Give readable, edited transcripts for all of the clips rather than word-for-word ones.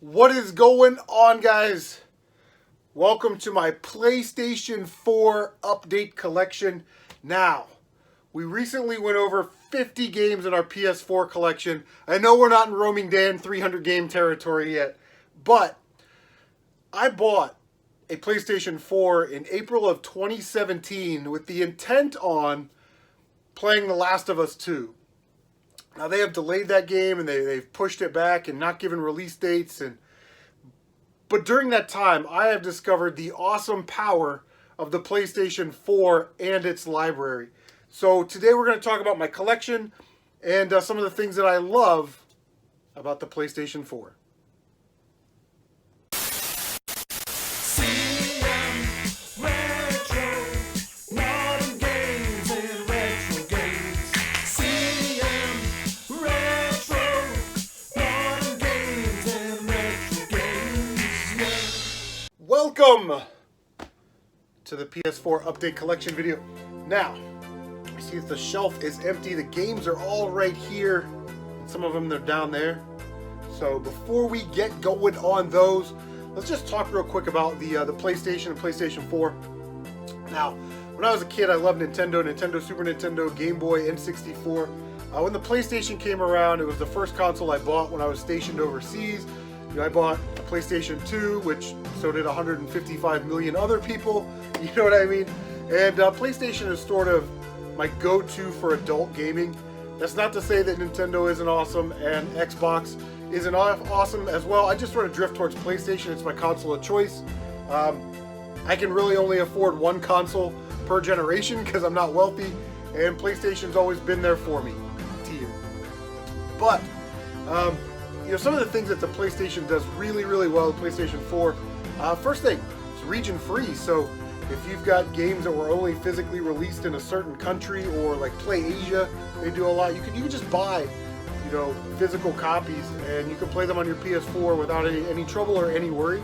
What is going on, guys? Welcome to my PlayStation 4 update collection. Now, we recently went over 50 games in our PS4 collection. I know we're not in Roaming Dan 300 game territory yet, but I bought a PlayStation 4 in April of 2017 with the intent on playing The Last of Us 2. Now, they have delayed that game and they've pushed it back and not given release dates. But during that time, I have discovered the awesome power of the PlayStation 4 and its library. So today we're going to talk about my collection and some of the things that I love about the PlayStation 4. Welcome to the PS4 update collection video. Now, you see that the shelf is empty. The games are all right here. And some of them, they're down there. So before we get going on those, let's just talk real quick about the PlayStation and PlayStation 4. Now, when I was a kid, I loved Nintendo, Super Nintendo, Game Boy, N64. When the PlayStation came around, it was the first console I bought when I was stationed overseas. I bought a PlayStation 2, which so did 155 million other people, you know what I mean? And PlayStation is sort of my go-to for adult gaming. That's not to say that Nintendo isn't awesome and Xbox isn't awesome as well. I just sort of drift towards PlayStation. It's my console of choice. I can really only afford one console per generation because I'm not wealthy, and PlayStation's always been there for me. But some of the things that the PlayStation does really, really well, the PlayStation 4, first thing, it's region free. So if you've got games that were only physically released in a certain country, or like Play Asia, they do a lot, you can just buy, physical copies, and you can play them on your PS4 without any trouble or any worry.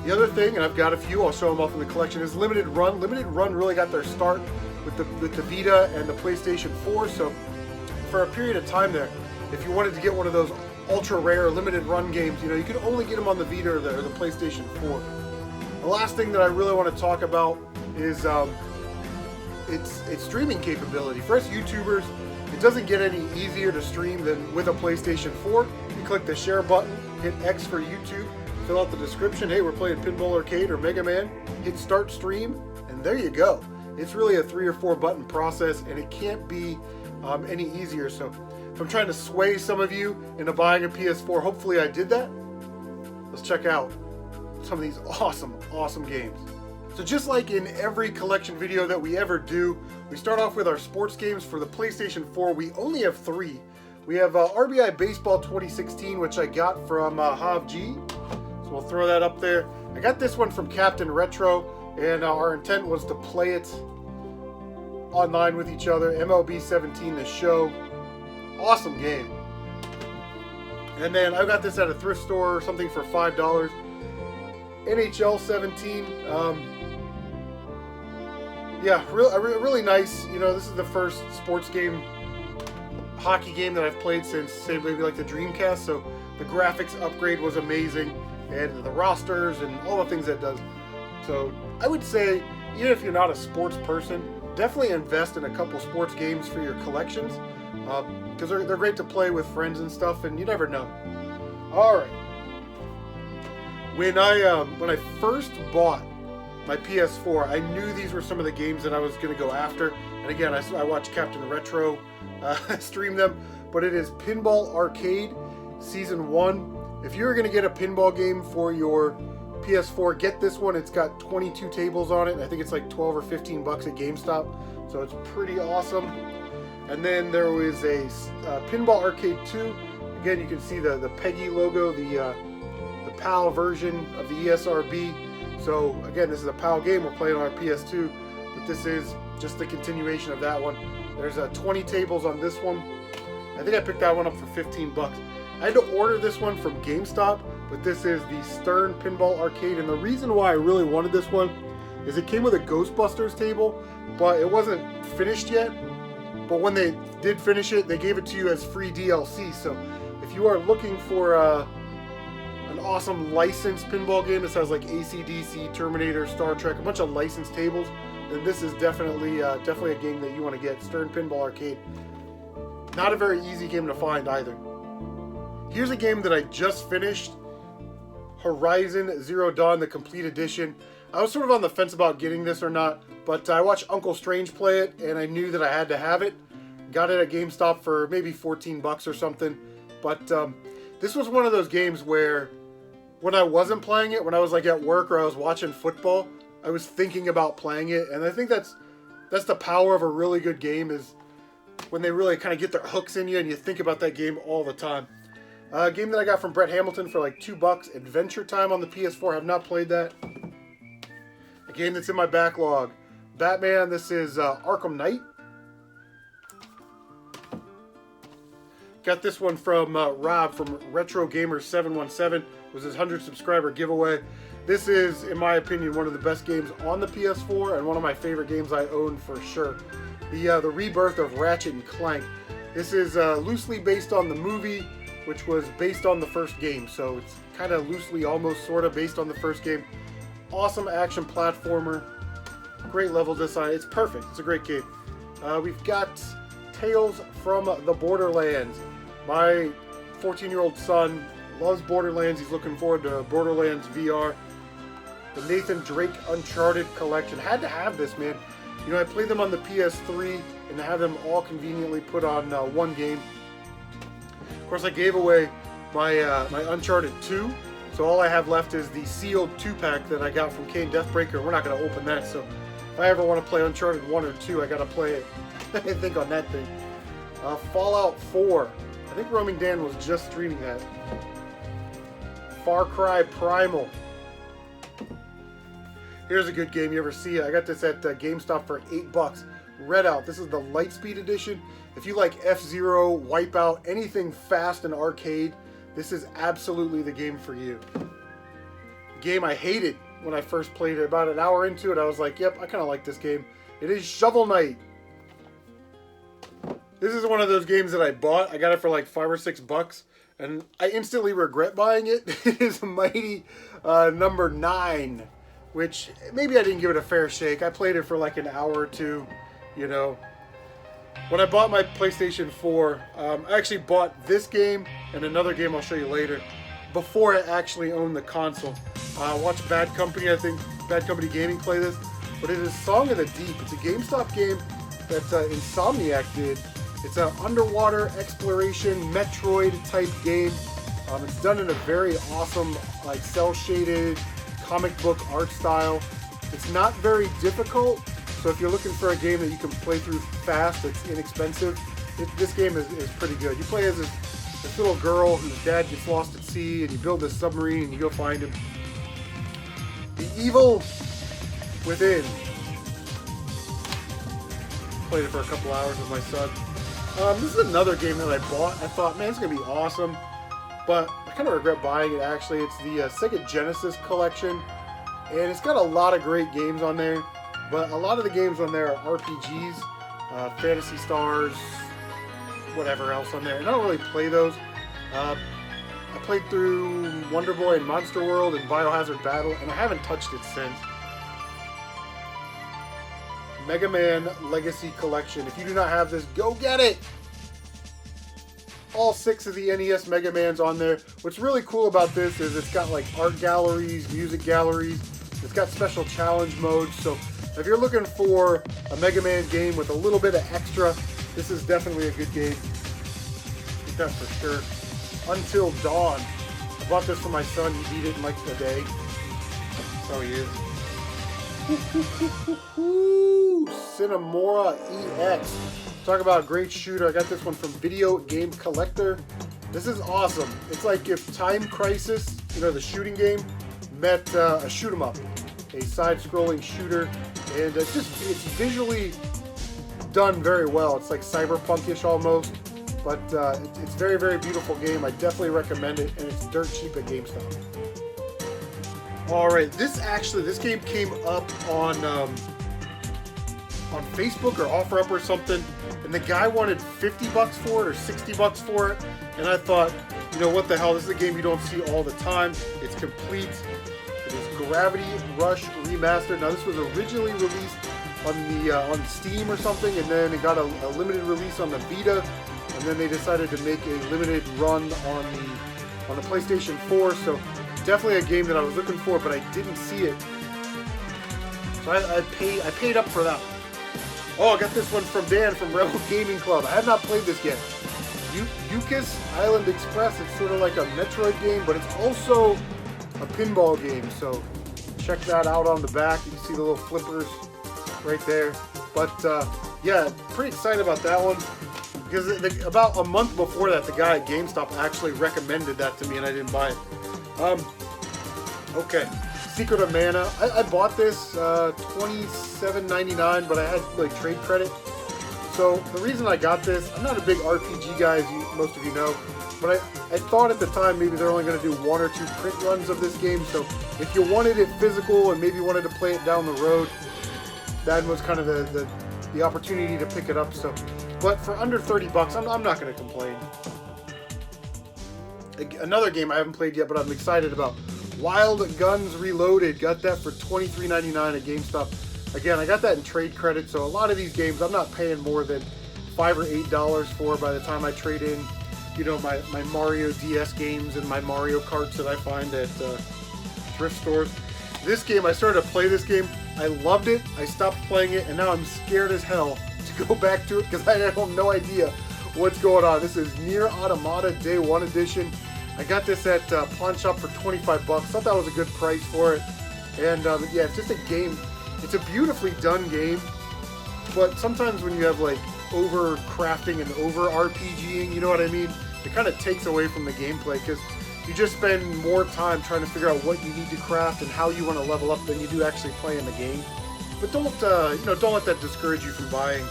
The other thing, and I've got a few, I'll show them off in the collection, is Limited Run. Limited Run really got their start with the Vita and the PlayStation 4. So for a period of time there, if you wanted to get one of those ultra rare limited run games, you could only get them on the Vita or the PlayStation 4. The last thing that I really want to talk about is its streaming capability. For us YouTubers, it doesn't get any easier to stream than with a PlayStation 4. You click the share button, hit X for YouTube, fill out the description, hey, we're playing Pinball Arcade or Mega Man, hit start stream, and there you go. It's really a 3 or 4 button process, and it can't be any easier. So if I'm trying to sway some of you into buying a PS4, hopefully I did that. Let's check out some of these awesome, awesome games. So just like in every collection video that we ever do, we start off with our sports games. For the PlayStation 4, we only have 3. We have RBI Baseball 2016, which I got from HavG. So we'll throw that up there. I got this one from Captain Retro, and our intent was to play it online with each other. MLB 17, The Show. Awesome game. And then I got this at a thrift store or something for $5. NHL 17. Really nice. This is the first sports game, hockey game that I've played since, say, maybe like the Dreamcast. So the graphics upgrade was amazing, and the rosters and all the things that does. So I would say, even if you're not a sports person, definitely invest in a couple sports games for your collections. Because they're great to play with friends and stuff, and you never know. Alright. When I first bought my PS4, I knew these were some of the games that I was going to go after. And again, I watched Captain Retro stream them. But it is Pinball Arcade Season 1. If you're going to get a pinball game for your PS4, get this one. It's got 22 tables on it. I think it's like 12 or 15 bucks at GameStop. So it's pretty awesome. And then there was a Pinball Arcade 2. Again, you can see the Peggy logo, the PAL version of the ESRB. So again, this is a PAL game. We're playing on our PS2, but this is just the continuation of that one. There's 20 tables on this one. I think I picked that one up for 15 bucks. I had to order this one from GameStop, but this is the Stern Pinball Arcade. And the reason why I really wanted this one is it came with a Ghostbusters table, but it wasn't finished yet. But when they did finish it, they gave it to you as free DLC. So if you are looking for an awesome licensed pinball game. This has like AC/DC, Terminator, Star Trek, a bunch of licensed tables. And this is definitely a game that you want to get. Stern Pinball Arcade. Not a very easy game to find either. Here's a game that I just finished. Horizon Zero Dawn, the complete edition. I was sort of on the fence about getting this or not, but I watched Uncle Strange play it, and I knew that I had to have it. Got it at GameStop for maybe 14 bucks or something. But this was one of those games where when I wasn't playing it, when I was like at work or I was watching football, I was thinking about playing it. And I think that's the power of a really good game, is when they really kind of get their hooks in you and you think about that game all the time. A game that I got from Brett Hamilton for like 2 bucks, Adventure Time on the PS4. Have not played that. A game that's in my backlog, Batman. This is Arkham Knight. Got this one from Rob from Retro Gamer 717. It was his 100 subscriber giveaway. This is, in my opinion, one of the best games on the PS4 and one of my favorite games I own for sure. The rebirth of Ratchet and Clank. This is loosely based on the movie, which was based on the first game, so it's kind of loosely, almost sort of based on the first game. Awesome action platformer, great level design. It's perfect. It's a great game. We've got Tales from the Borderlands. My 14-year-old son loves Borderlands. He's looking forward to Borderlands VR. The Nathan Drake Uncharted Collection. Had to have this, man. You know, I played them on the PS3 and I have them all conveniently put on one game. Of course, I gave away my Uncharted 2, so all I have left is the sealed 2-pack that I got from Kane Deathbreaker. We're not going to open that, so if I ever want to play Uncharted 1 or 2, I got to play it, I think, on that thing. Fallout 4. I think Roaming Dan was just streaming that. Far Cry Primal. Here's a good game you ever see. I got this at GameStop for 8 bucks. Redout. This is the Lightspeed edition. If you like F-Zero, Wipeout, anything fast and arcade, this is absolutely the game for you. Game I hated when I first played it. About an hour into it, I was like, yep, I kind of like this game. It is Shovel Knight. This is one of those games that I bought. I got it for like 5 or 6 bucks, and I instantly regret buying it. It is Mighty number 9, which maybe I didn't give it a fair shake. I played it for like an hour or two, you know. When I bought my PlayStation 4, I actually bought this game and another game I'll show you later before I actually owned the console. Watch Bad Company, I think Bad Company Gaming play this, but it is Song of the Deep. It's a GameStop game that Insomniac did. It's an underwater exploration Metroid type game. It's done in a very awesome, like, cel-shaded comic book art style. It's not very difficult, so if you're looking for a game that you can play through fast, that's inexpensive, this game is pretty good. You play as this little girl whose dad gets lost at sea, and you build this submarine and you go find him. The Evil Within. Played it for a couple hours with my son. This is another game that I bought. I thought, man, it's going to be awesome, but I kind of regret buying it, actually. It's the Sega Genesis Collection, and it's got a lot of great games on there, but a lot of the games on there are RPGs, Phantasy Stars, whatever else on there, and I don't really play those. I played through Wonder Boy and Monster World and Biohazard Battle, and I haven't touched it since. Mega Man Legacy Collection. If you do not have this, go get it! All 6 of the NES Mega Mans on there. What's really cool about this is it's got like art galleries, music galleries. It's got special challenge modes. So if you're looking for a Mega Man game with a little bit of extra, this is definitely a good game. I think that's for sure. Until Dawn. I bought this for my son. He beat it in like a day. That's how he is. Cinemora EX. Talk about a great shooter. I got this one from Video Game Collector. This is awesome. It's like if Time Crisis, you know, the shooting game, met a shoot 'em up, a side-scrolling shooter, and it's visually done very well. It's like cyberpunkish almost, but it's very, very beautiful game. I definitely recommend it, and it's dirt cheap at GameStop. All right, this game came up on Facebook or OfferUp or something, and the guy wanted 50 bucks for it or 60 bucks for it, and I thought, you know, what the hell, this is a game you don't see all the time. It's complete. It is Gravity Rush Remastered. Now, this was originally released on Steam or something, and then it got a limited release on the Vita, and then they decided to make a limited run on the PlayStation 4. So definitely a game that I was looking for, but I didn't see it. So I paid up for that. Oh, I got this one from Dan from Rebel Gaming Club. I have not played this yet. Yukis Island Express. It's sort of like a Metroid game, but it's also a pinball game. So check that out on the back. You can see the little flippers right there. But yeah, pretty excited about that one, because about a month before that, the guy at GameStop actually recommended that to me, and I didn't buy it. Okay, Secret of Mana. I bought this $27.99, but I had like trade credit. So the reason I got this, I'm not a big RPG guy, as most of you know, but I thought at the time maybe they're only going to do 1 or 2 print runs of this game. So if you wanted it physical and maybe wanted to play it down the road, that was kind of the opportunity to pick it up. So, but for under 30 bucks, I'm not going to complain. Another game I haven't played yet, but I'm excited about. Wild Guns Reloaded. Got that for $23.99 at GameStop. Again, I got that in trade credit, so a lot of these games I'm not paying more than $5 or $8 for by the time I trade in, you know, my Mario DS games and my Mario Karts that I find at thrift stores. This game, I started to play this game. I loved it. I stopped playing it, and now I'm scared as hell to go back to it because I have no idea what's going on. This is Nier Automata Day 1 Edition. I got this at Pawn Shop for 25 bucks. Thought that was a good price for it. And yeah, it's just a game. It's a beautifully done game, but sometimes when you have like over crafting and over RPGing, you know what I mean? It kind of takes away from the gameplay, because you just spend more time trying to figure out what you need to craft and how you want to level up than you do actually playing the game. But don't don't let that discourage you from buying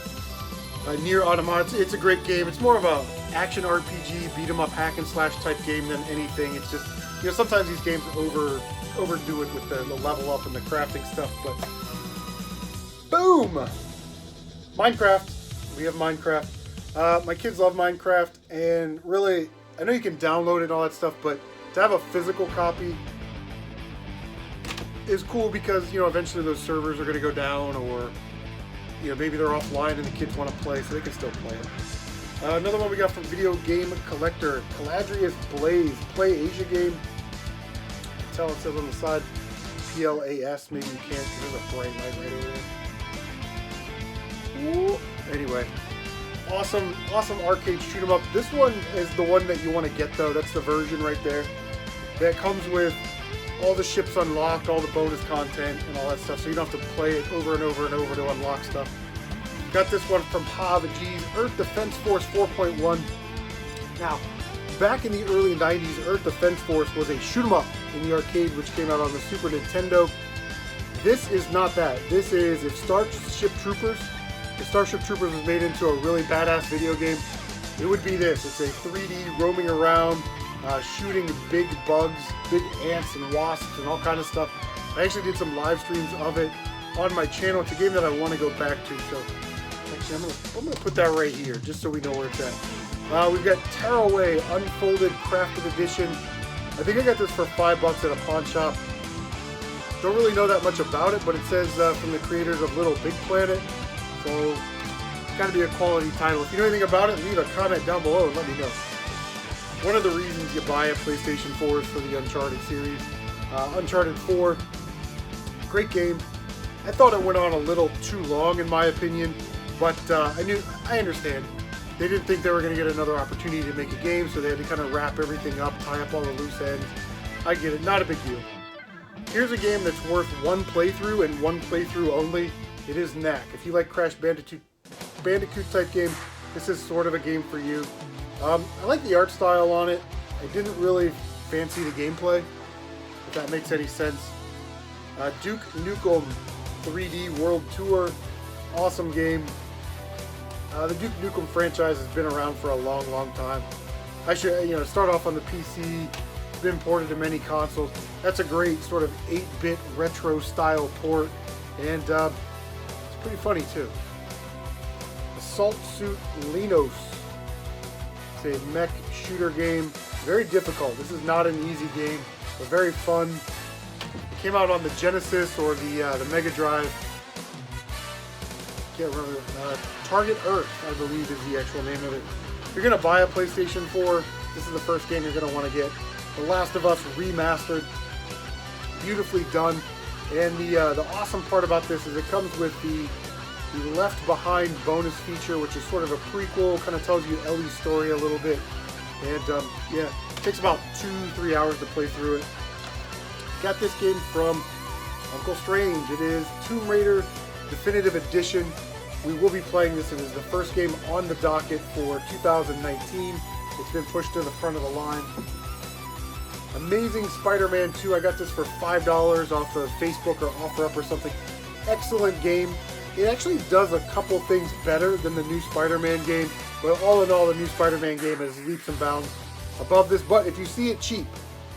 Nier Automata. It's a great game. It's more of a action RPG, beat 'em up, hack and slash type game than anything. It's just, you know, sometimes these games overdo it with the level up and the crafting stuff. But boom, Minecraft. We have Minecraft. My kids love Minecraft, and really, I know you can download it and all that stuff, but to have a physical copy is cool, because, you know, eventually those servers are going to go down, or, you know, maybe they're offline and the kids want to play, so they can still play it. Another one we got from Video Game Collector, Caladrius Blaze, Play Asia game. Tell it says on the side PLAS, maybe you can't because there's a bright light right over there. Ooh. Anyway, awesome arcade shoot 'em up. This one is the one that you want to get, though. That's the version right there that comes with all the ships unlocked, all the bonus content and all that stuff, so you don't have to play it over and over and over to unlock stuff. Got this one from G's Earth Defense Force 4.1. Now, back in the early 90s, Earth Defense Force was a shoot 'em up in the arcade, which came out on the Super Nintendo. This is not that. This is if Starship Troopers was made into a really badass video game, it would be this. It's a 3D roaming around, shooting big bugs, big ants and wasps and all kind of stuff. I actually did some live streams of it on my channel. It's a game that I want to go back to, so actually I'm gonna put that right here just so we know where it's at. We've got Tearaway Unfolded Crafted Edition. I think I got this for $5 at a pawn shop. Don't really know that much about it, but it says from the creators of Little Big Planet, so it's got to be a quality title. If you know anything about it, leave a comment down below and let me know. One of the reasons you buy a PlayStation 4 is for the Uncharted series. Uncharted 4, great game. I thought it went on a little too long in my opinion, but I understand. They didn't think they were going to get another opportunity to make a game, so they had to kind of wrap everything up, tie up all the loose ends. I get it, not a big deal. Here's a game that's worth one playthrough and one playthrough only. It is Knack. If you like Crash Bandicoot type game, this is sort of a game for you. I like the art style on it. I didn't really fancy the gameplay, if that makes any sense. Duke Nukem 3D World Tour, awesome game. The Duke Nukem franchise has been around for a long time. I should, start off on the PC. It's been ported to many consoles. That's a great sort of 8-bit retro style port, and it's pretty funny too. Assault Suit Linos. It's a mech shooter game. Very difficult. This is not an easy game, but very fun. It came out on the Genesis or the Mega Drive. Can't remember. Target Earth, I believe, is the actual name of it. If you're gonna buy a PlayStation 4, this is the first game you're gonna want to get. The Last of Us Remastered, beautifully done. And the awesome part about this is it comes with the Left Behind bonus feature, which is sort of a prequel, kind of tells you Ellie's story a little bit. And yeah, it takes about 2-3 hours to play through it. Got this game from Uncle Strange. It is Tomb Raider Definitive Edition. We will be playing this. It is the first game on the docket for 2019. It's been pushed to the front of the line. Amazing Spider-Man 2. I got this for $5 off of Facebook or OfferUp or something. Excellent game. It actually does a couple things better than the new Spider-Man game. But all in all, the new Spider-Man game is leaps and bounds above this. But if you see it cheap,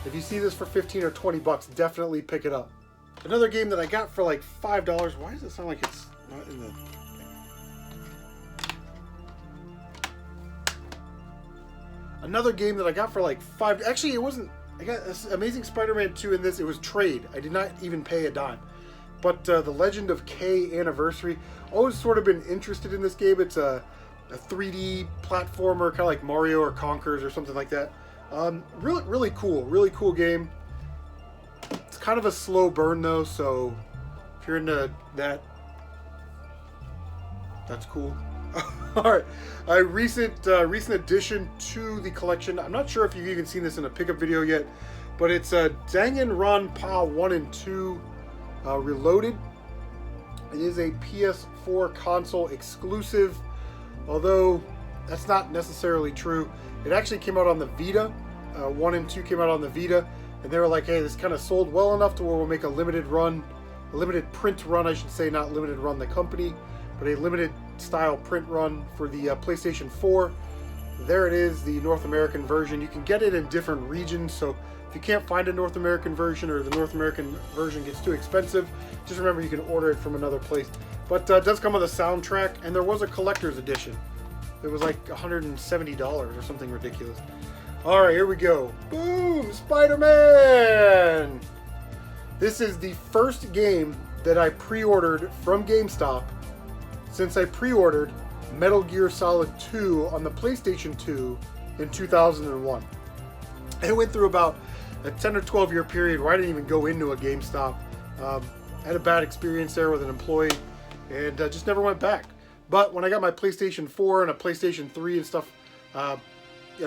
if you see this for 15 or 20 bucks, definitely pick it up. Another game that I got for like $5. Why does it sound like it's not in the... Another game that I got for like $5. Actually, it wasn't... I got Amazing Spider-Man 2 in this. It was trade. I did not even pay a dime. But The Legend of K Anniversary. Always sort of been interested in this game. It's a 3D platformer, kind of like Mario or Conkers or something like that. Really cool game. It's kind of a slow burn though, so if you're into that, that's cool. All right, a recent addition to the collection. I'm not sure if you've even seen this in a pickup video yet, but it's Danganronpa 1 and 2 Reloaded. It is a PS4 console exclusive, although that's not necessarily true. It actually came out on the Vita. 1 and 2 came out on the Vita, and they were like, hey, this kind of sold well enough to where we'll make a limited run, a limited print run, I should say, not limited run the company, but a limited style print run for the PlayStation 4. There it is, the North American version. You can get it in different regions, so if you can't find a North American version or the North American version gets too expensive, just remember you can order it from another place. But it does come with a soundtrack, and there was a collector's edition. It was like $170 or something ridiculous. All right, here we go. Boom, Spider-Man! This is the first game that I pre-ordered from GameStop since I pre-ordered Metal Gear Solid 2 on the PlayStation 2 in 2001. It went through about a 10 or 12 year period where I didn't even go into a GameStop. I had a bad experience there with an employee and just never went back. But when I got my PlayStation 4 and a PlayStation 3 and stuff, I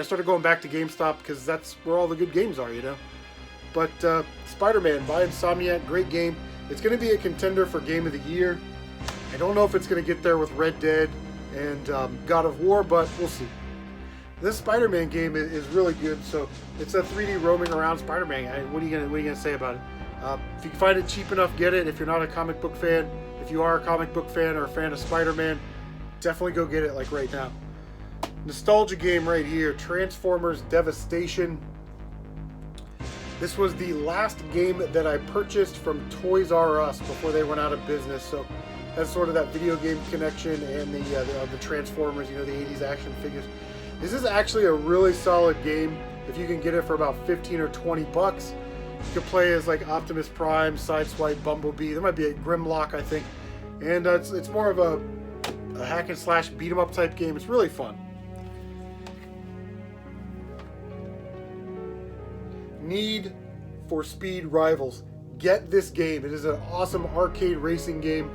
started going back to GameStop because that's where all the good games are, you know. But Spider-Man by Insomniac, great game. It's going to be a contender for Game of the Year. I don't know if it's going to get there with Red Dead and God of War, but we'll see. This Spider-Man game is really good. So it's a 3D roaming around Spider-Man. What are you gonna say about it? If you can find it cheap enough, get it. If you're not a comic book fan, if you are a comic book fan or a fan of Spider-Man, definitely go get it like right now. Nostalgia game right here, Transformers Devastation. This was the last game that I purchased from Toys R Us before they went out of business. So that's sort of that video game connection and the Transformers, you know, the 80s action figures. This is actually a really solid game. If you can get it for about 15 or 20 bucks, you can play as like Optimus Prime, Sideswipe, Bumblebee. There might be a Grimlock, I think. And it's more of a hack and slash beat 'em up type game. It's really fun. Need for Speed Rivals. Get this game. It is an awesome arcade racing game.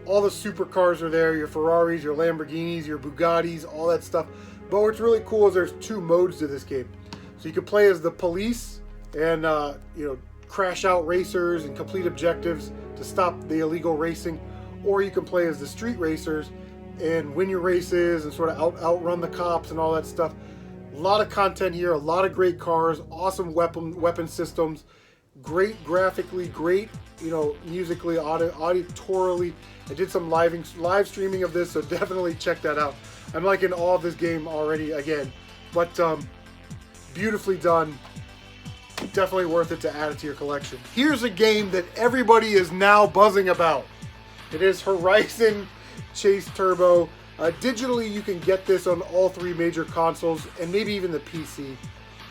All the supercars are there, your Ferraris, your Lamborghinis, your Bugattis, all that stuff. But what's really cool is there's two modes to this game. So you can play as the police and crash out racers and complete objectives to stop the illegal racing, or you can play as the street racers and win your races and sort of outrun the cops and all that stuff. A lot of content here, a lot of great cars, awesome weapon systems, great graphically, great musically, auditorily. I did some live streaming of this, so definitely check that out. I'm liking all of this game already again, but beautifully done. Definitely worth it to add it to your collection. Here's a game that everybody is now buzzing about. It is Horizon Chase Turbo. Digitally, you can get this on all 3 major consoles and maybe even the PC.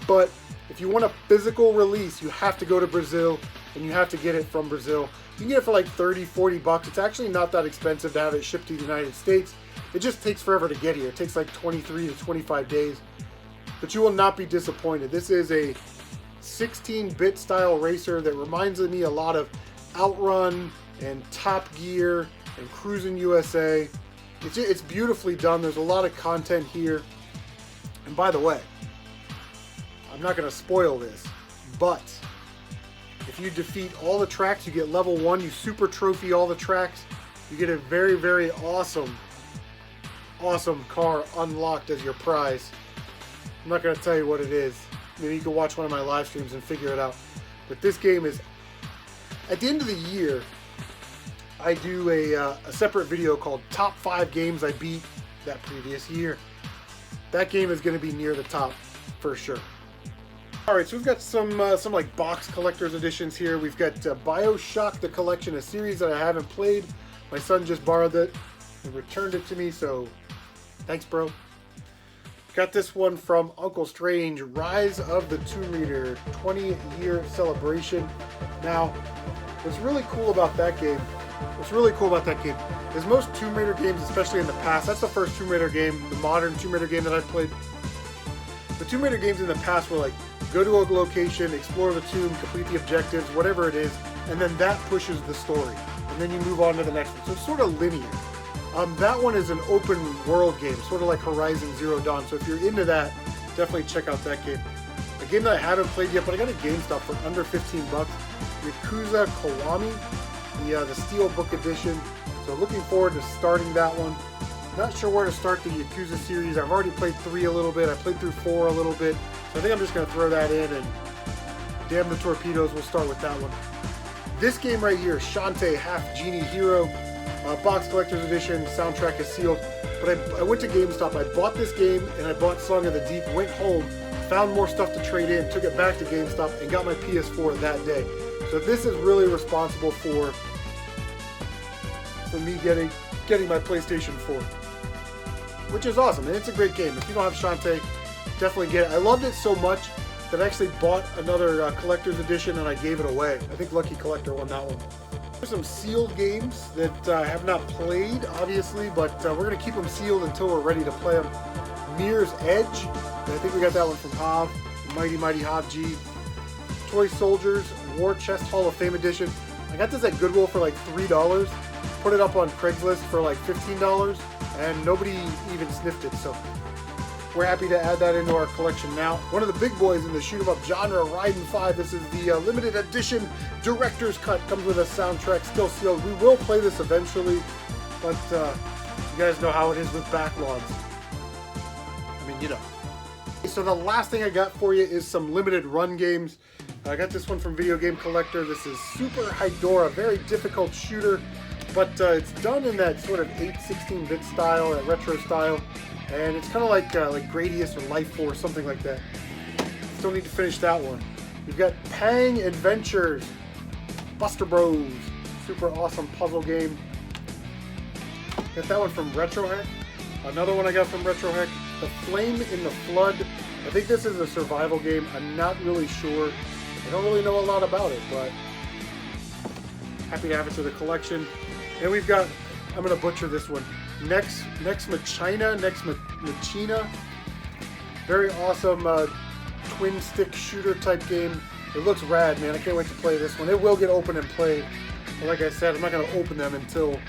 But if you want a physical release, you have to go to Brazil and you have to get it from Brazil. You can get it for like 30, 40 bucks. It's actually not that expensive to have it shipped to the United States. It just takes forever to get here. It takes like 23 to 25 days. But you will not be disappointed. This is a 16-bit style racer that reminds me a lot of Outrun and Top Gear and Cruisin' USA. It's beautifully done. There's a lot of content here. And by the way, I'm not going to spoil this, but if you defeat all the tracks, you get level 1, you super trophy all the tracks, you get a very, very awesome car unlocked as your prize. I'm not going to tell you what it is. Maybe you can watch one of my live streams and figure it out. But this game is, at the end of the year, I do a separate video called Top 5 Games I Beat That Previous Year. That game is going to be near the top for sure. Alright, so we've got some like box collector's editions here. We've got BioShock the Collection, a series that I haven't played. My son just borrowed it and returned it to me, so thanks, bro. Got this one from Uncle Strange, Rise of the Tomb Raider 20-year celebration. Now, what's really cool about that game is most Tomb Raider games, especially in the past, that's the first Tomb Raider game, the modern Tomb Raider game that I've played. The Tomb Raider games in the past were like, go to a location, explore the tomb, complete the objectives, whatever it is, and then that pushes the story. And then you move on to the next one. So it's sort of linear. That one is an open world game, sort of like Horizon Zero Dawn. So if you're into that, definitely check out that game. A game that I haven't played yet, but I got a GameStop for under 15 bucks. Yakuza Kiwami, the Steelbook edition. So looking forward to starting that one. Not sure where to start the Yakuza series. I've already played 3 a little bit. I played through 4 a little bit. So I think I'm just going to throw that in, and damn the torpedoes, we'll start with that one. This game right here, Shantae Half Genie Hero, box collector's edition, soundtrack is sealed. But I went to GameStop, I bought this game, and I bought Song of the Deep, went home, found more stuff to trade in, took it back to GameStop, and got my PS4 that day. So this is really responsible for me getting my PlayStation 4. Which is awesome, and it's a great game. If you don't have Shantae, definitely get it. I loved it so much that I actually bought another collector's edition and I gave it away. I think Lucky Collector won that one. There's some sealed games that I have not played, obviously, but we're going to keep them sealed until we're ready to play them. Mirror's Edge, I think we got that one from Hav, Mighty Mighty Hav G. Toy Soldiers, War Chest Hall of Fame Edition. I got this at Goodwill for like $3, put it up on Craigslist for like $15, and nobody even sniffed it, so we're happy to add that into our collection now. One of the big boys in the shoot-'em-up genre, Raiden 5. This is the limited edition director's cut. Comes with a soundtrack, still sealed. We will play this eventually, but you guys know how it is with backlogs. I mean, you know. So the last thing I got for you is some limited run games. I got this one from Video Game Collector. This is Super Hydora, very difficult shooter, but it's done in that sort of 8-16-bit style, that retro style. And it's kind of like Gradius or Life Force, something like that. Still need to finish that one. We've got Pang Adventures, Buster Bros, super awesome puzzle game. Got that one from RetroHack. Another one I got from RetroHack, The Flame in the Flood. I think this is a survival game. I'm not really sure. I don't really know a lot about it, but happy to have it to the collection. And we've got, I'm going to butcher this one, Next Machina. Very awesome twin stick shooter type game. It looks rad, man. I can't wait to play this one. It will get open and played. But like I said, I'm not going to open them until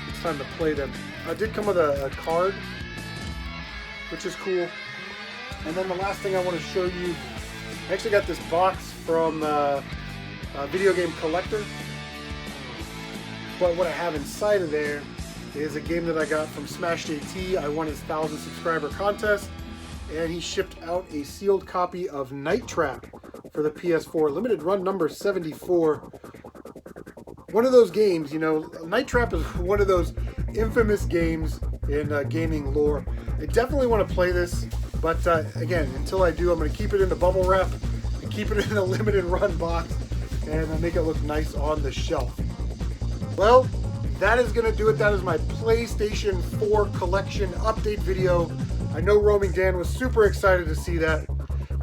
it's time to play them. I did come with a card, which is cool. And then the last thing I want to show you, I actually got this box from Video Game Collector. But what I have inside of there is a game that I got from Smash JT. I won his 1,000 subscriber contest, and he shipped out a sealed copy of Night Trap for the PS4, limited run number 74. One of those games, you know, Night Trap is one of those infamous games in gaming lore. I definitely want to play this, but again, until I do, I'm going to keep it in the bubble wrap and keep it in a limited run box and make it look nice on the shelf. Well, that is going to do it. That is my PlayStation 4 Collection update video. I know Roaming Dan was super excited to see that.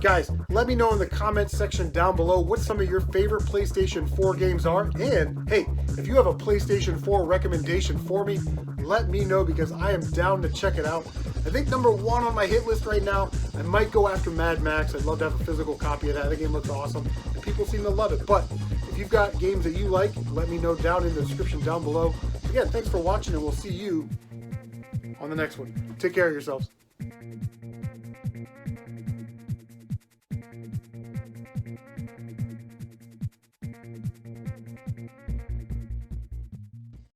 Guys, let me know in the comments section down below what some of your favorite PlayStation 4 games are. And hey, if you have a PlayStation 4 recommendation for me, let me know because I am down to check it out. I think number 1 on my hit list right now, I might go after Mad Max. I'd love to have a physical copy of that. The game looks awesome and people seem to love it. But if you've got games that you like, let me know down in the description down below. Again, thanks for watching and we'll see you on the next one. Take care of yourselves.